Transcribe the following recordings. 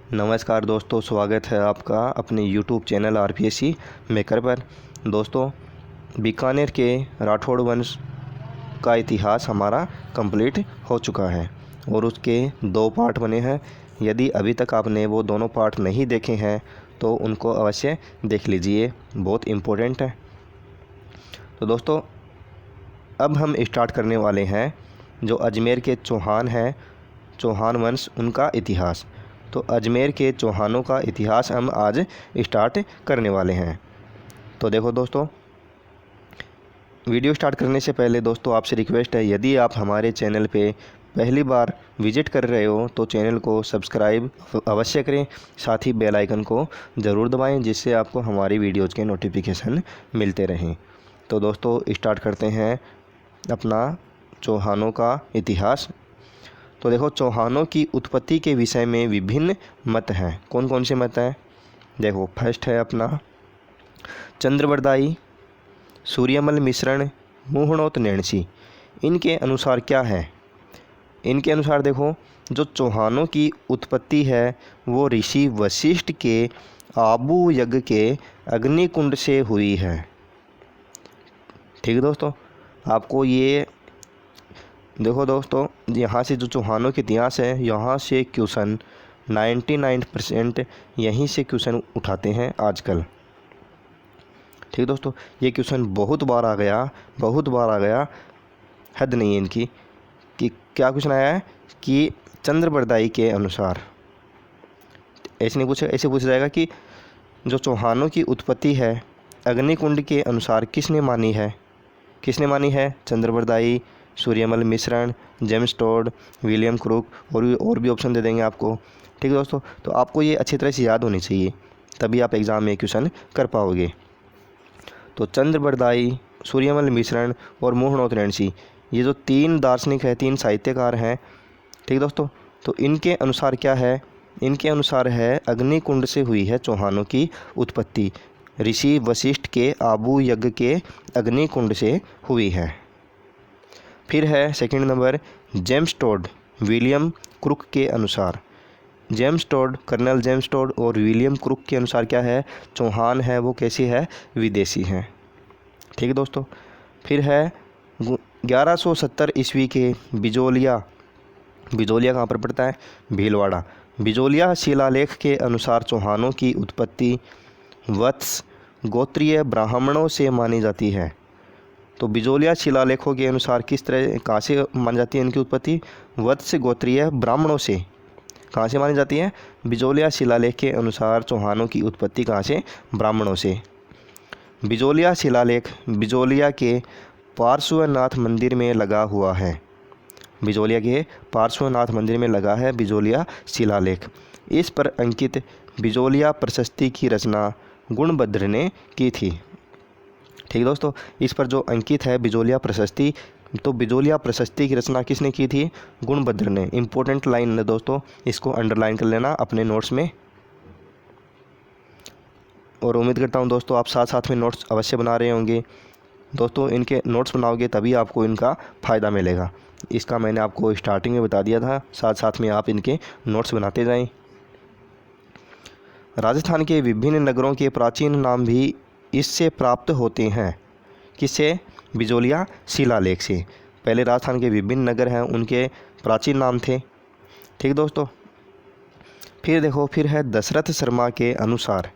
नमस्कार दोस्तों, स्वागत है आपका अपने YouTube चैनल आरपीएससी मेकर पर। दोस्तों, बीकानेर के राठौड़ वंश का इतिहास हमारा कंप्लीट हो चुका है और उसके 2 पार्ट बने हैं। यदि अभी तक आपने वो दोनों पार्ट नहीं देखे हैं तो उनको अवश्य देख लीजिए, बहुत इम्पोर्टेंट है। तो दोस्तों, अब हम स्टार्ट करने वाले हैं जो अजमेर के चौहान हैं, चौहान वंश, उनका इतिहास। तो अजमेर के चौहानों का इतिहास हम आज स्टार्ट करने वाले हैं। तो देखो दोस्तों, वीडियो स्टार्ट करने से पहले दोस्तों आपसे रिक्वेस्ट है, यदि आप हमारे चैनल पे पहली बार विजिट कर रहे हो तो चैनल को सब्सक्राइब अवश्य करें, साथ ही बेल आइकन को ज़रूर दबाएं जिससे आपको हमारी वीडियोज़ के नोटिफिकेशन मिलते रहें। तो दोस्तों स्टार्ट करते हैं अपना चौहानों का इतिहास। तो देखो, चौहानों की उत्पत्ति के विषय में विभिन्न मत हैं। कौन कौन से मत हैं? देखो, फर्स्ट है अपना चंद्रबरदाई, सूर्यमल मिश्रण, मुहणोत नैणसी। इनके अनुसार क्या है? इनके अनुसार देखो, जो चौहानों की उत्पत्ति है वो ऋषि वशिष्ठ के आबू यज्ञ के अग्निकुंड से हुई है। ठीक है दोस्तों, आपको ये देखो दोस्तों, यहाँ से जो चौहानों के इतिहास है, यहाँ से क्वेश्चन 99% यहीं से क्वेश्चन उठाते हैं आजकल। ठीक दोस्तों, ये क्वेश्चन बहुत बार आ गया, हद नहीं है इनकी। कि क्या क्वेश्चन आया है कि चंद्रबरदाई के अनुसार, ऐसे नहीं पूछा, ऐसे पूछा जाएगा कि जो चौहानों की उत्पत्ति है अग्निकुंड के अनुसार किसने मानी है? चंद्रबरदाई, सूर्यमल मिश्रण, जेम्स टोड, विलियम क्रूक, और भी ऑप्शन दे देंगे आपको। ठीक है दोस्तों, तो आपको ये अच्छी तरह से याद होनी चाहिए, तभी आप एग्ज़ाम में क्वेश्चन कर पाओगे। तो चंद्रबरदाई, सूर्यमल मिश्रण और मुहणोत नैणसी, ये जो 3 दार्शनिक है, 3 साहित्यकार हैं। ठीक दोस्तों, तो इनके अनुसार क्या है? इनके अनुसार है अग्निकुंड से हुई है चौहानों की उत्पत्ति, ऋषि वशिष्ठ के आबू यज्ञ के अग्निकुंड से हुई है। फिर है second number James Tod, William Crooke के अनुसार। James Tod, Colonel James Tod और विलियम क्रूक के अनुसार क्या है? चौहान है वो कैसी है? विदेशी है। ठीक है दोस्तों, फिर है 1170 ईस्वी के बिजोलिया कहाँ पर पड़ता है? भीलवाड़ा। बिजोलिया शिलालेख के अनुसार चौहानों की उत्पत्ति वत्स गोत्रीय ब्राह्मणों से मानी जाती है। तो बिजोलिया शिलालेखों के अनुसार कहाँ से मानी जाती है इनकी उत्पत्ति? वत्स गोत्रीय ब्राह्मणों से। कहाँ से मानी जाती है? बिजोलिया शिलालेख के अनुसार चौहानों की उत्पत्ति कहाँ से? ब्राह्मणों से। बिजोलिया शिलालेख बिजोलिया के पार्श्वनाथ मंदिर में लगा हुआ है। बिजोलिया के पार्श्वनाथ मंदिर में लगा है बिजोलिया शिलालेख। इस पर अंकित बिजोलिया प्रशस्ति की रचना गुणभद्र ने की थी। ठीक दोस्तों, इस पर जो अंकित है बिजोलिया प्रशस्ति, तो बिजोलिया प्रशस्ति की रचना किसने की थी? गुणभद्र ने। इंपॉर्टेंट लाइन है दोस्तों, इसको अंडरलाइन कर लेना अपने नोट्स में। और उम्मीद करता हूँ दोस्तों आप साथ साथ में नोट्स अवश्य बना रहे होंगे। दोस्तों, इनके नोट्स बनाओगे तभी आपको इनका फ़ायदा मिलेगा। इसका मैंने आपको स्टार्टिंग में बता दिया था, साथ साथ में आप इनके नोट्स बनाते जाएं। राजस्थान के विभिन्न नगरों के प्राचीन नाम भी इससे प्राप्त होते हैं। किससे? बिजोलिया शिलालेख से। पहले राजस्थान के विभिन्न नगर हैं, उनके प्राचीन नाम थे। ठीक दोस्तों, फिर देखो, फिर है दशरथ शर्मा के अनुसार।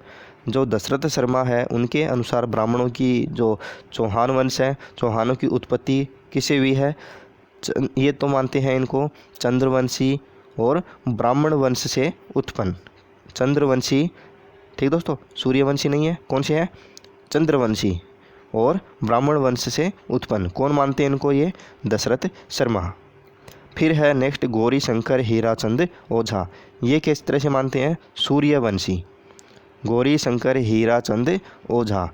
जो दशरथ शर्मा है उनके अनुसार ब्राह्मणों की जो चौहान वंश है, चौहानों की उत्पत्ति किससे हुई है? ये तो मानते हैं इनको चंद्रवंशी और ब्राह्मण वंश से उत्पन्न। चंद्रवंशी, ठीक दोस्तों, सूर्यवंशी नहीं है। कौन से है? चंद्रवंशी और ब्राह्मण वंश से उत्पन्न। कौन मानते हैं इनको? ये दशरथ शर्मा। फिर है नेक्स्ट गौरी शंकर हीराचंद ओझा। ये किस तरह से मानते हैं? सूर्यवंशी। गौरी शंकर हीराचंद ओझा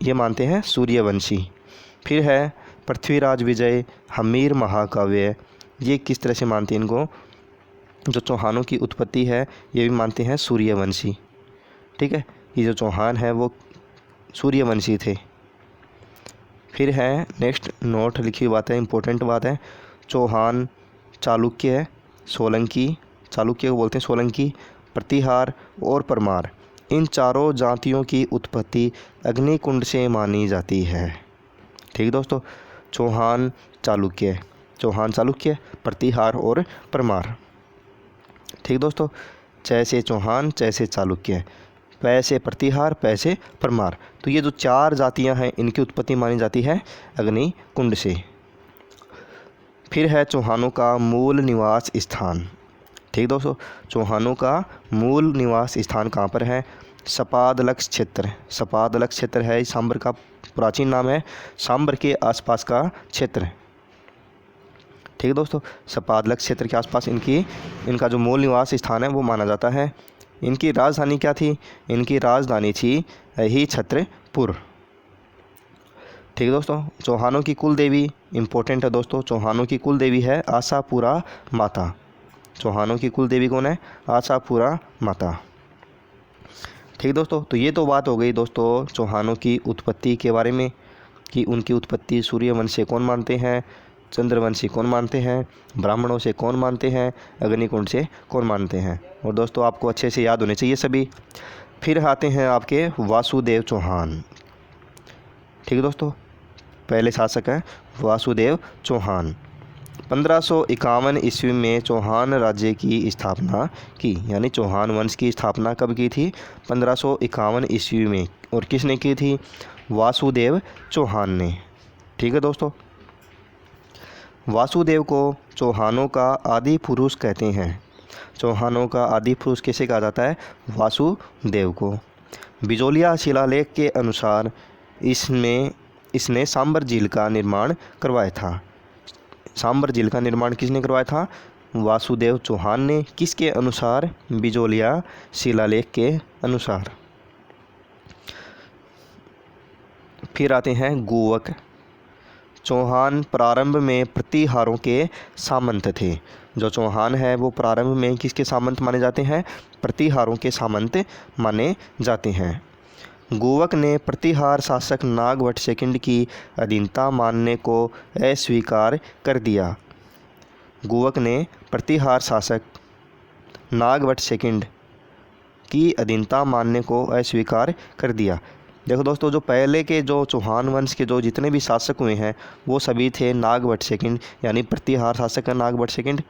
ये मानते हैं सूर्यवंशी। फिर है पृथ्वीराज विजय हमीर महाकाव्य। ये किस तरह से मानते हैं इनको? जो चौहानों की उत्पत्ति है ये भी मानते हैं सूर्यवंशी। ठीक है, ये जो चौहान है वो सूर्यवंशी थे। फिर है नेक्स्ट नोट लिखी हुई बात है, इंपॉर्टेंट बात है। चौहान चालुक्य, सोलंकी, चालुक्य को बोलते हैं सोलंकी, प्रतिहार और परमार, इन चारों जातियों की उत्पत्ति अग्निकुंड से मानी जाती है। ठीक दोस्तों, चौहान चालुक्य, प्रतिहार और परमार। ठीक दोस्तों, च से चौहान, च से चालुक्य, पै से प्रतिहार, पै से परमार। तो ये जो 4 जातियां हैं इनकी उत्पत्ति मानी जाती है अग्निकुंड से। फिर है चौहानों का मूल निवास स्थान। ठीक दोस्तों, चौहानों का मूल निवास स्थान कहाँ पर है? सपादलक्ष क्षेत्र। सपादलक्ष क्षेत्र है सांबर का प्राचीन नाम है, सांबर के आसपास का क्षेत्र। ठीक है दोस्तों, सपादलक्ष क्षेत्र के आसपास इनका जो मूल निवास स्थान है वो माना जाता है। इनकी राजधानी क्या थी? इनकी राजधानी थी ही छत्रपुर। ठीक है दोस्तों, चौहानों की कुल देवी इंपॉर्टेंट है दोस्तों, चौहानों की कुल देवी है आशापुरा माता। चौहानों की कुल देवी कौन है? आशापुरा माता। ठीक दोस्तों, तो ये तो बात हो गई दोस्तों चौहानों की उत्पत्ति के बारे में कि उनकी उत्पत्ति सूर्यवंश से कौन मानते हैं, चंद्रवंशी कौन मानते हैं, ब्राह्मणों से कौन मानते हैं, अग्निकुंड से कौन मानते हैं। और दोस्तों आपको अच्छे से याद होने चाहिए सभी। फिर आते हैं आपके वासुदेव चौहान। ठीक है दोस्तों, पहले शासक हैं वासुदेव चौहान। 1551 ईस्वी में चौहान राज्य की स्थापना की, यानी चौहान वंश की स्थापना कब की थी? 1551 ईस्वी में। और किसने की थी? वासुदेव चौहान ने। ठीक है दोस्तों, वासुदेव को चौहानों का आदि पुरुष कहते हैं। चौहानों का आदि पुरुष किसे कहा जाता है? वासुदेव को। बिजोलिया शिलालेख के अनुसार इसने सांबर झील का निर्माण करवाया था। सांबर झील का निर्माण किसने करवाया था? वासुदेव चौहान ने। किसके अनुसार? बिजोलिया शिलालेख के अनुसार। फिर आते हैं गोवक। चौहान प्रारंभ में प्रतिहारों के सामंत थे। जो चौहान है वो प्रारंभ में किसके सामंत माने जाते हैं? प्रतिहारों के सामंत माने जाते हैं। गोवक ने प्रतिहार शासक नागभट्ट सेकंड की अधीनता मानने को अस्वीकार कर दिया। गोवक ने प्रतिहार शासक नागभट्ट सेकंड की अधीनता मानने को अस्वीकार कर दिया। देखो दोस्तों, जो पहले के जो चौहान वंश के जो जितने भी शासक हुए हैं वो सभी थे नागभट्ट सेकंड, यानी प्रतिहार शासक है नागभट्ट सेकंड,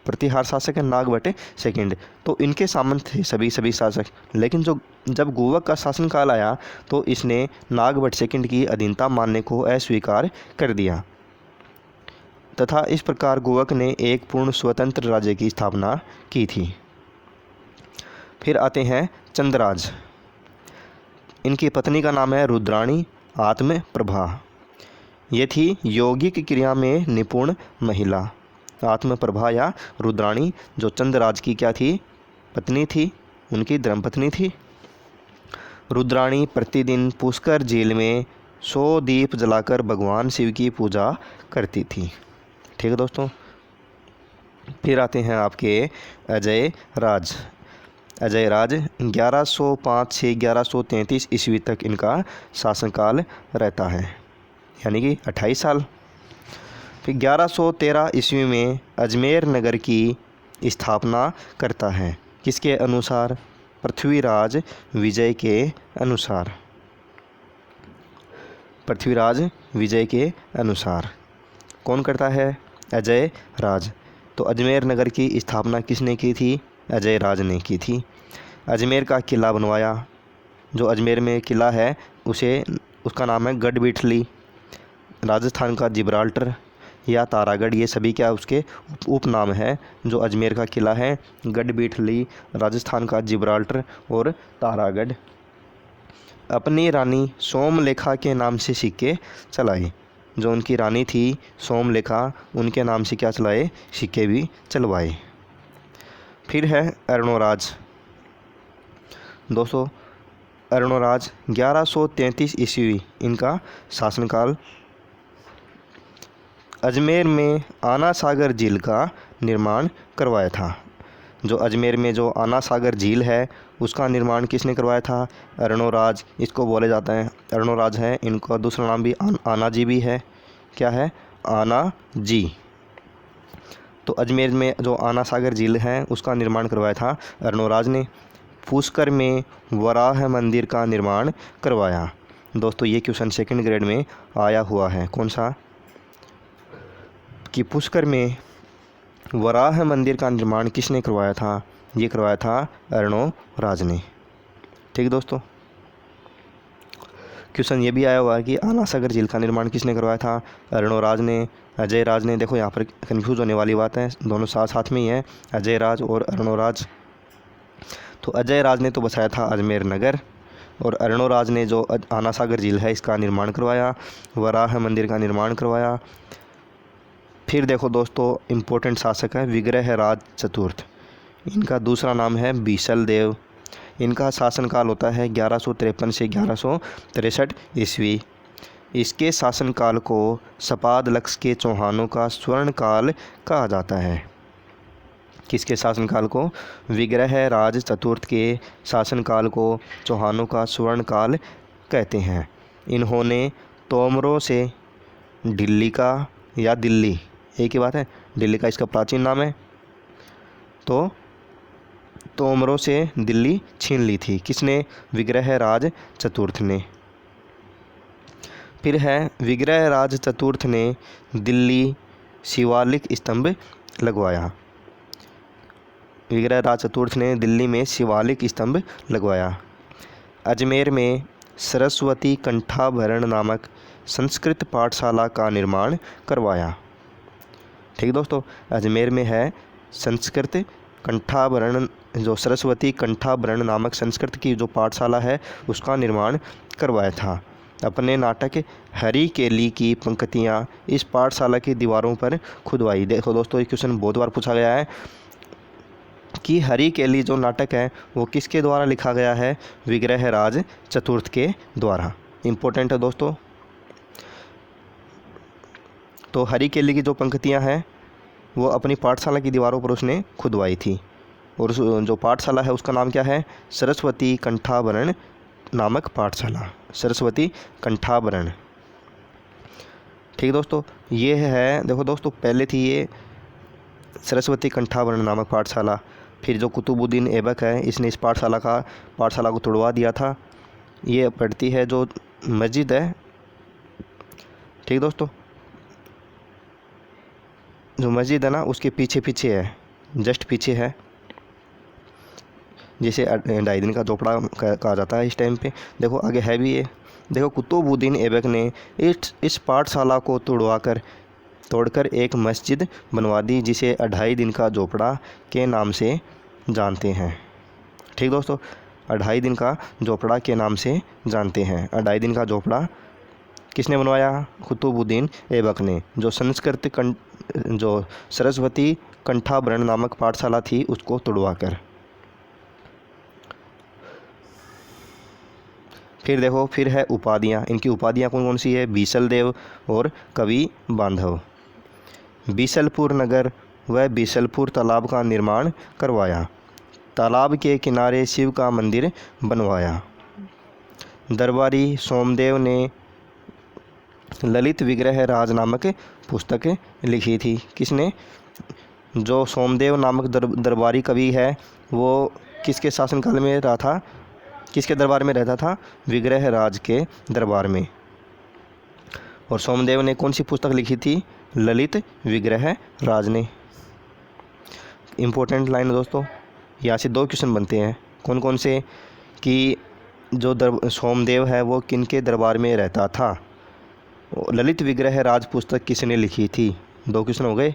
प्रतिहार शासक है नागभट्ट सेकंड। तो इनके सामंत थे सभी शासक। लेकिन जब गोवक का शासनकाल आया तो इसने नागभट्ट सेकंड की अधीनता मानने को अस्वीकार कर दिया तथा इस प्रकार गोवक ने एक पूर्ण स्वतंत्र राज्य की स्थापना की थी। फिर आते हैं चंद्रराज। इनकी पत्नी का नाम है रुद्राणी आत्मप्रभा। ये थी यौगिक क्रिया में निपुण महिला। आत्मप्रभा या रुद्राणी जो चंद्रराज की क्या थी? पत्नी थी, उनकी धर्मपत्नी थी। रुद्राणी प्रतिदिन पुष्कर झील में 100 दीप जलाकर भगवान शिव की पूजा करती थी। ठीक है दोस्तों, फिर आते हैं आपके अजय राज। अजय राज 1105 से 1133 ईस्वी तक इनका शासनकाल रहता है, यानी कि 28 साल। फिर 1113 ईस्वी में अजमेर नगर की स्थापना करता है। किसके अनुसार? पृथ्वीराज विजय के अनुसार। पृथ्वीराज विजय के अनुसार कौन करता है? अजय राज। तो अजमेर नगर की स्थापना किसने की थी? अजय राज ने की थी। अजमेर का किला बनवाया। जो अजमेर में किला है उसका नाम है गढ़बिठली। राजस्थान का जिब्राल्टर या तारागढ़, ये सभी क्या उसके उपनाम है। जो अजमेर का किला है गढ़बिठली, राजस्थान का जिब्राल्टर और तारागढ़। अपनी रानी सोमलेखा के नाम से सिक्के चलाए। जो उनकी रानी थी सोमलेखा, उनके नाम से क्या चलाए? सिक्के भी चलवाए। फिर है अरुणोराज। दोस्तों अरुणोराज 1133 ईस्वी इनका शासनकाल। अजमेर में आना सागर झील का निर्माण करवाया था। जो अजमेर में जो आना सागर झील है उसका निर्माण किसने करवाया था? अरुणोराज इसको बोले जाता है। अरुणोराज है, इनका दूसरा नाम भी आना जी भी है। क्या है? आना जी। तो अजमेर में जो आना सागर झील है उसका निर्माण करवाया था अर्णोराज ने। पुष्कर में वराह मंदिर का निर्माण करवाया। दोस्तों ये क्वेश्चन सेकंड ग्रेड में आया हुआ है। कौन सा? कि पुष्कर में वराह मंदिर का निर्माण किसने करवाया था? ये करवाया था अर्णोराज ने। ठीक दोस्तों, क्वेश्चन ये भी आया हुआ है कि आना सागर झील का निर्माण किसने करवाया था? अर्णोराज ने, अजय राज ने। देखो यहाँ पर कंफ्यूज होने वाली बात है, दोनों साथ साथ में ही है, अजय राज और अर्णोराज। तो अजय राज ने तो बसाया था अजमेर नगर, और अर्णोराज ने जो आना सागर झील है इसका निर्माण करवाया, वराह मंदिर का निर्माण करवाया। फिर देखो दोस्तों, इम्पोर्टेंट शासक है विग्रह राज चतुर्थ। इनका दूसरा नाम है बीसल देव। इनका शासनकाल होता है 1153 से 1163 ईस्वी। इसके शासनकाल को सपाद लक्ष के चौहानों का स्वर्ण काल कहा जाता है। किसके शासनकाल को? विग्रह राज चतुर्थ के शासनकाल को चौहानों का स्वर्ण काल कहते हैं। इन्होंने तोमरों से दिल्ली का, या दिल्ली एक ही बात है, दिल्ली का इसका प्राचीन नाम है, तो तोमरों से दिल्ली छीन ली थी। किसने? विग्रह राज चतुर्थ ने। फिर है विग्रह राज चतुर्थ ने दिल्ली शिवालिक स्तंभ लगवाया। विग्रह राज चतुर्थ ने दिल्ली में शिवालिक स्तंभ लगवाया। अजमेर में सरस्वती कंठाभरण नामक संस्कृत पाठशाला का निर्माण करवाया। ठीक दोस्तों, अजमेर में है संस्कृत कंठाभरण, जो सरस्वती कंठाभरण नामक संस्कृत की जो पाठशाला है उसका निर्माण करवाया था। अपने नाटक हरी केली की पंक्तियाँ इस पाठशाला की दीवारों पर खुदवाई। देखो दोस्तों, ये क्वेश्चन बहुत बार पूछा गया है कि हरी केली जो नाटक है वो किसके द्वारा लिखा गया है? विग्रह राज चतुर्थ के द्वारा। इम्पोर्टेंट है दोस्तों। तो हरी केली की जो पंक्तियाँ हैं वो अपनी पाठशाला की दीवारों पर उसने खुदवाई थी, और जो पाठशाला है उसका नाम क्या है? सरस्वती कंठाभरण नामक पाठशाला, सरस्वती कंठाभरण। ठीक दोस्तों, ये है, देखो दोस्तों, पहले थी ये सरस्वती कंठाभरण नामक पाठशाला, फिर जो कुतुबुद्दीन ऐबक है इसने इस पाठशाला को तोड़वा दिया था। ये पड़ती है जो मस्जिद है, ठीक दोस्तों, जो मस्जिद है ना उसके पीछे पीछे है, जस्ट पीछे है, जिसे 2.5 दिन का झोपड़ा कहा जाता है इस टाइम पे। देखो आगे है भी ये, देखो कुतुबुद्दीन ऐबक ने इस पाठशाला को तोड़कर एक मस्जिद बनवा दी, जिसे 2.5 दिन का झोपड़ा के नाम से जानते हैं। ठीक दोस्तों, 2.5 दिन का झोपड़ा के नाम से जानते हैं। 2.5 दिन का झोपड़ा किसने बनवाया? कुतुबुद्दीन ऐबक ने, जो सरस्वती कंठाभरण नामक पाठशाला थी उसको तोड़वा कर। फिर देखो, फिर है उपाधियाँ। इनकी उपाधियाँ कौन कौन सी है? बीसल देव और कवि बांधव। बीसलपुर नगर व बीसलपुर तालाब का निर्माण करवाया। तालाब के किनारे शिव का मंदिर बनवाया। दरबारी सोमदेव ने ललित विग्रह राज नामक पुस्तक लिखी थी। किसने? जो सोमदेव नामक दरबारी कवि है वो किसके शासनकाल में रहा था? किसके दरबार में रहता था? विग्रह राज के दरबार में। और सोमदेव ने कौन सी पुस्तक लिखी थी? ललित विग्रह राज ने। इम्पोर्टेंट लाइन दोस्तों, यहाँ से 2 क्वेश्चन बनते हैं। कौन कौन से? कि जो सोमदेव है वो किनके दरबार में रहता था, ललित विग्रह राज पुस्तक किसने लिखी थी? 2 क्वेश्चन हो गए।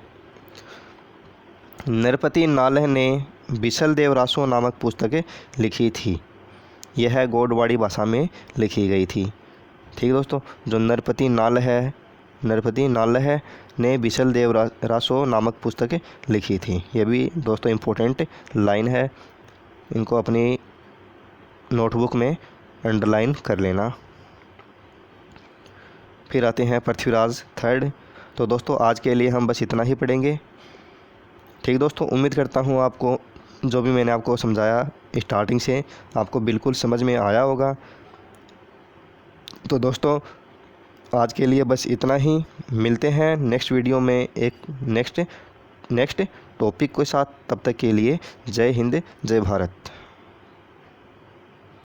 नरपति नालह ने बिसल देव रासो नामक पुस्तक लिखी थी। यह गोडवाड़ी भाषा में लिखी गई थी। ठीक दोस्तों, जो नरपति नालह ने बिसल देव रासो नामक पुस्तक लिखी थी। ये भी दोस्तों इम्पोर्टेंट लाइन है, इनको अपनी नोटबुक में अंडरलाइन कर लेना। फिर आते हैं पृथ्वीराज थर्ड। तो दोस्तों आज के लिए हम बस इतना ही पढ़ेंगे। ठीक दोस्तों, उम्मीद करता हूँ आपको जो भी मैंने आपको समझाया स्टार्टिंग से आपको बिल्कुल समझ में आया होगा। तो दोस्तों आज के लिए बस इतना ही। मिलते हैं नेक्स्ट वीडियो में एक नेक्स्ट नेक्स्ट टॉपिक के साथ। तब तक के लिए जय हिंद जय भारत।